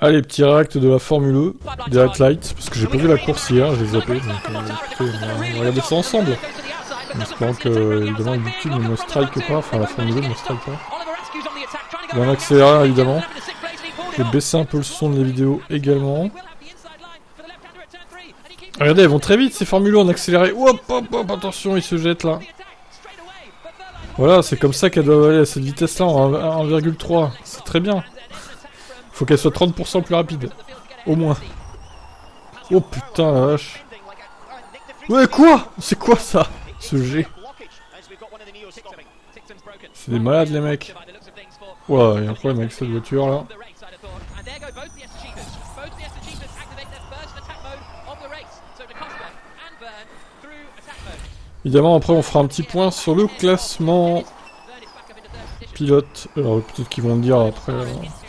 Allez, petit réact de la Formule E, des highlights, parce que j'ai pas vu la course hier, j'ai zappé, donc écoutez, on va regarder ça ensemble. En espérant que, évidemment, YouTube ne me strike pas, enfin la Formule E ne me strike pas. Il y a un accéléré, évidemment. Je vais baisser un peu le son de la vidéo également. Regardez, elles vont très vite ces Formule E en accéléré. Hop, hop, hop, attention, ils se jettent là. Voilà, c'est comme ça qu'elles doivent aller à cette vitesse-là en 1,3. C'est très bien. Faut qu'elle soit 30% plus rapide. Au moins. Oh putain la vache. Ouais quoi? C'est quoi ça? Ce G. C'est des malades les mecs. Ouah, il y a un problème avec cette voiture là. Évidemment après on fera un petit point sur le classement pilote. Alors peut-être qu'ils vont le dire après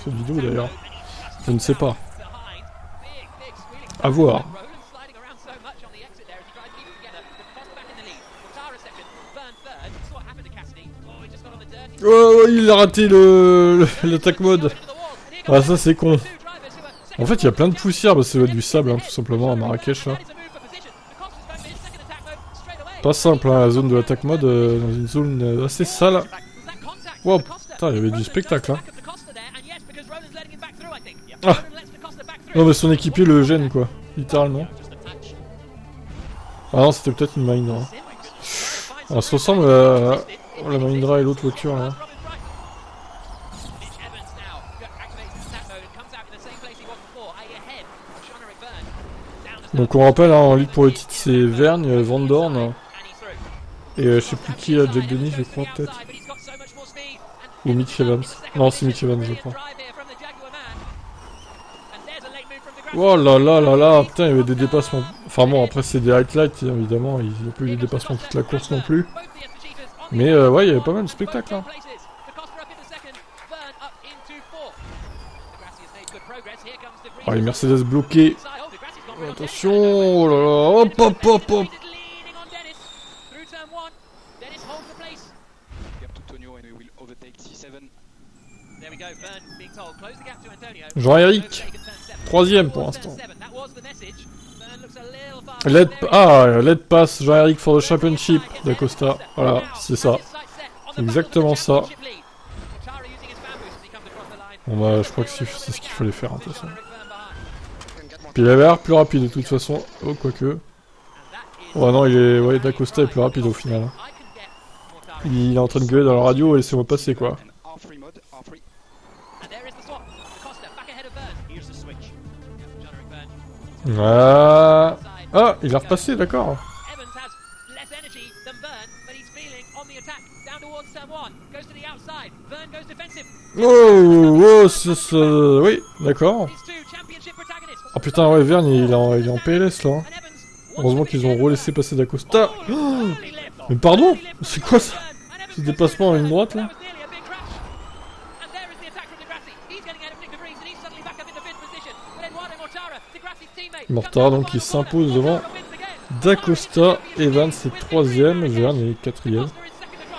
cette vidéo d'ailleurs. Je ne sais pas. À voir. Oh, il a raté l'attaque mode. Ah ça c'est con. En fait il y a plein de poussière, bah, c'est du sable hein, tout simplement à Marrakech là. Pas simple hein, la zone de l'attaque mode, dans une zone assez sale. Wow, putain il y avait du spectacle hein. Ah. Non mais son équipier le gêne quoi, littéralement. Ah non c'était peut-être une Mahindra. Ah, ça se ressemble à la Mahindra et l'autre voiture là. Donc on rappelle hein, en ligue pour le titre c'est Vergne, Van Dorn et je sais plus qui là, Jack Denny je crois peut-être. Ou Mitch Evans. Non c'est Mitch Evans je crois. Oh là là là là, putain il y avait des dépassements. Enfin bon après c'est des highlights évidemment, il n'y a pas eu des dépassements toute la course non plus. Mais ouais il y avait pas mal de spectacles hein. Oh les Mercedes bloqués. Attention, oh là là, hop hop hop hop. Jean-Éric, 3ème pour l'instant. Lead pass, Jean-Éric for the championship d'Acosta. Voilà, c'est ça. C'est exactement ça. Bon bah je crois que c'est ce qu'il fallait faire hein, de toute façon. Puis il avait l'air plus rapide de toute façon. Oh quoique. Oh non il est. Ouais d'Acosta est plus rapide au final. Il est en train de gueuler dans la radio et laissez-moi passer quoi. Ah, ah il a repassé d'accord. Oh, oui, d'accord. Oh putain, ouais, Verne, il est en PLS, là. Hein. Heureusement qu'ils ont relaissé passer d'Acosta. Oh, mais pardon, c'est quoi ça? Ce dépassement à une droite, là? Mortara, donc, qui s'impose devant d'Acosta. Evans est 3ème, Verne est 4ème.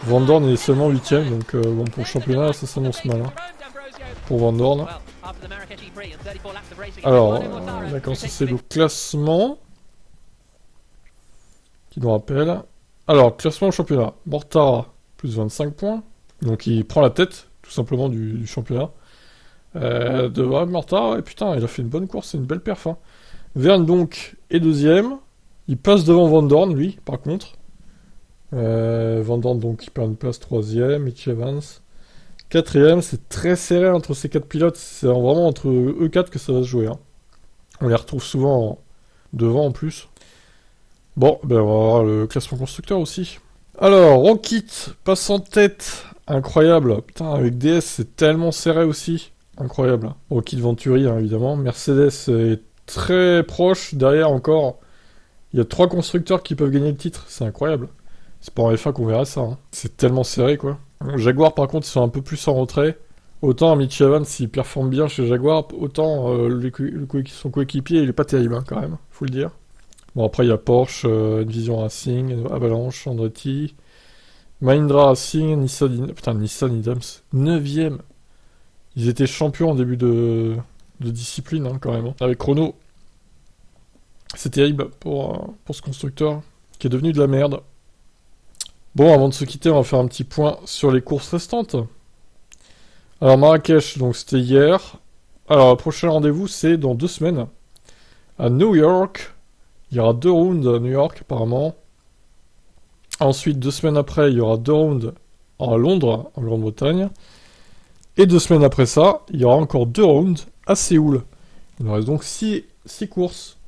Van Dorn est seulement 8ème, donc bon, pour le championnat, ça s'annonce mal. Hein. Pour Van Dorn. Alors, d'accord, ça c'est le classement. Qui nous rappelle. Alors, classement au championnat. Mortara, plus 25 points. Donc il prend la tête, tout simplement, du championnat. Mortara, et putain, il a fait une bonne course, c'est une belle perf. Hein. Verne, donc, est 2ème. Il passe devant Van Dorn, lui, par contre. Van Dorn, donc, il perd une place 3ème. Mitch Evans. 4ème, c'est très serré entre ces 4 pilotes. C'est vraiment entre eux 4 que ça va se jouer. Hein. On les retrouve souvent devant en plus. Bon, ben on va voir le classement constructeur aussi. Alors, Rockit passe en tête. Incroyable. Putain, avec DS, c'est tellement serré aussi. Incroyable. Rockit Venturi, hein, évidemment. Mercedes est très proche. Derrière encore, il y a 3 constructeurs qui peuvent gagner le titre. C'est incroyable. C'est pas en F1 qu'on verra ça. Hein. C'est tellement serré, quoi. Jaguar, par contre, ils sont un peu plus en retrait. Autant Mitch Evans, s'il performe bien chez Jaguar, autant son coéquipier, il est pas terrible, hein, quand même. Faut le dire. Bon, après, il y a Porsche, Vision Racing, Avalanche, Andretti, Mahindra Racing, Nissan Idams. 9ème. Ils étaient champions en début de de discipline, hein, quand même. Hein. Avec Renault, c'est terrible pour ce constructeur, qui est devenu de la merde. Bon, avant de se quitter, on va faire un petit point sur les courses restantes. Alors, Marrakech, donc c'était hier. Alors, le prochain rendez-vous, c'est dans 2 semaines. À New York. Il y aura 2 rounds à New York, apparemment. Ensuite, 2 semaines après, il y aura 2 rounds à Londres, en Grande-Bretagne. Et 2 semaines après ça, il y aura encore 2 rounds à Séoul. Il nous reste donc 6 courses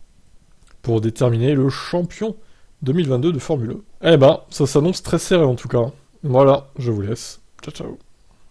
pour déterminer le champion 2022 de Formule E. Eh ben, ça s'annonce très serré en tout cas. Voilà, je vous laisse. Ciao, ciao.